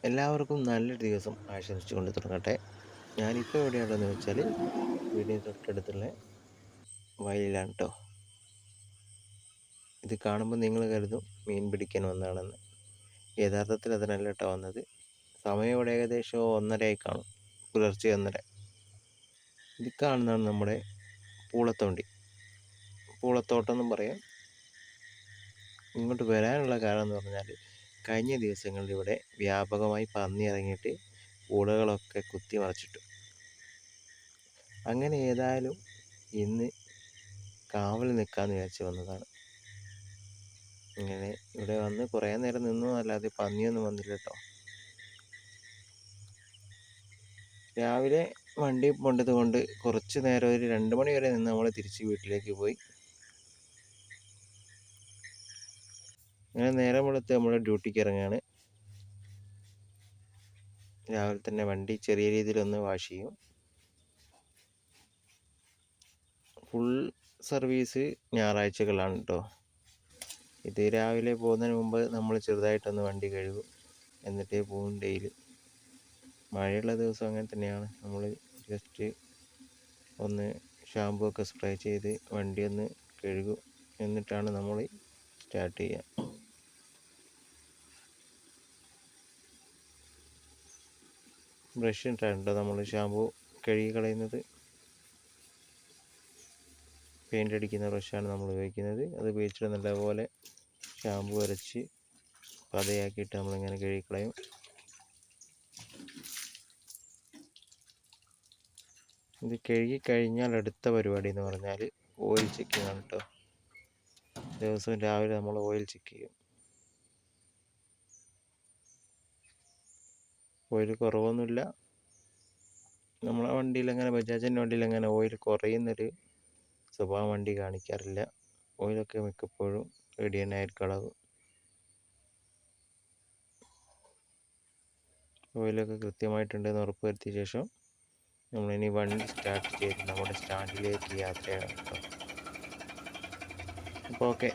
എല്ലാവർക്കും നല്ലൊരു ദിവസം ആശംസിച്ചുകൊണ്ട് തുടങ്ങട്ടെ. ഞാനിപ്പോൾ എവിടെയാണെന്ന് വെച്ചാൽ വീടിന് തൊട്ടടുത്തുള്ള വയലിലാണ് കേട്ടോ. ഇത് കാണുമ്പോൾ നിങ്ങൾ കരുതും മീൻ പിടിക്കാൻ വന്നതാണെന്ന്. യഥാർത്ഥത്തിൽ അതിനല്ല കേട്ടോ വന്നത്. സമയം ഇവിടെ ഏകദേശം 1:30 കാണും, പുലർച്ചെ 1:30. ഇത് കാണുന്നതാണ് നമ്മുടെ പൂളത്തോണ്ടി, പൂളത്തോട്ടം എന്നും പറയാം. ഇങ്ങോട്ട് വരാനുള്ള കാരണം എന്ന് പറഞ്ഞാൽ കഴിഞ്ഞ ദിവസങ്ങളിൽ ഇവിടെ വ്യാപകമായി പന്നി ഇറങ്ങിയിട്ട് പൂളകളൊക്കെ കുത്തി മറിച്ചിട്ടു. അങ്ങനെ ഏതായാലും ഇന്ന് കാവൽ നിൽക്കാമെന്ന് വിചാരിച്ച് വന്നതാണ്. ഇങ്ങനെ ഇവിടെ വന്ന് കുറേ നേരം നിന്നു, അല്ലാതെ പന്നിയൊന്നും വന്നില്ല കേട്ടോ. രാവിലെ വണ്ടി കൊണ്ടത് കൊണ്ട് കുറച്ച് നേരം, ഒരു 2 മണി വരെ നിന്ന് നമ്മൾ തിരിച്ച് വീട്ടിലേക്ക് പോയി. അങ്ങനെ നേരം വെളുത്ത് നമ്മൾ ഡ്യൂട്ടിക്ക് ഇറങ്ങുകയാണ്. രാവിലെ തന്നെ വണ്ടി ചെറിയ രീതിയിലൊന്ന് വാഷ് ചെയ്യും. ഫുൾ സർവീസ് ഞായറാഴ്ചകളാണ് കേട്ടോ. ഇത് രാവിലെ പോകുന്നതിന് മുമ്പ് നമ്മൾ ചെറുതായിട്ടൊന്ന് വണ്ടി കഴുകും, എന്നിട്ടേ പോകും ഡെയിലി. മഴയുള്ള ദിവസം അങ്ങനെ തന്നെയാണ്. നമ്മൾ ജസ്റ്റ് ഒന്ന് ഷാമ്പു ഒക്കെ സ്പ്രേ ചെയ്ത് വണ്ടി ഒന്ന് കഴുകും, എന്നിട്ടാണ് നമ്മൾ സ്റ്റാർട്ട് ചെയ്യുക. ബ്രഷ് ഇട്ടാണ് നമ്മൾ ഷാമ്പു കഴുകി കളയുന്നത്. പെയിൻ്റ് അടിക്കുന്ന ബ്രഷാണ് നമ്മൾ ഉപയോഗിക്കുന്നത്. അത് ഉപയോഗിച്ചിട്ട് നല്ലപോലെ ഷാമ്പു അരച്ച് പതയാക്കിയിട്ട് നമ്മളിങ്ങനെ കഴുകിക്കളയും. ഇത് കഴുകി കഴിഞ്ഞാൽ അടുത്ത പരിപാടി എന്ന് പറഞ്ഞാൽ ഓയിൽ ചെക്കിംഗ് ആണ് കേട്ടോ. ദിവസവും രാവിലെ നമ്മൾ ഓയിൽ ചെക്ക് ചെയ്യും. ഓയിൽ കുറവൊന്നുമില്ല. നമ്മളെ വണ്ടിയിൽ അങ്ങനെ, ബജാജിൻ്റെ വണ്ടിയിൽ അങ്ങനെ ഓയിൽ കുറയുന്നൊരു സ്വഭാവം വണ്ടി കാണിക്കാറില്ല. ഓയിലൊക്കെ മിക്കപ്പോഴും റെഡി തന്നെ ആയിരിക്കും അളവ്. ഓയിലൊക്കെ കൃത്യമായിട്ടുണ്ടെന്ന് ഉറപ്പ് വരുത്തിയ ശേഷം നമ്മളിനി വണ്ടി സ്റ്റാർട്ട് ചെയ്ത് നമ്മുടെ സ്റ്റാൻഡിലേക്ക് യാത്രയാണ് കേട്ടോ. അപ്പോൾ ഓക്കെ,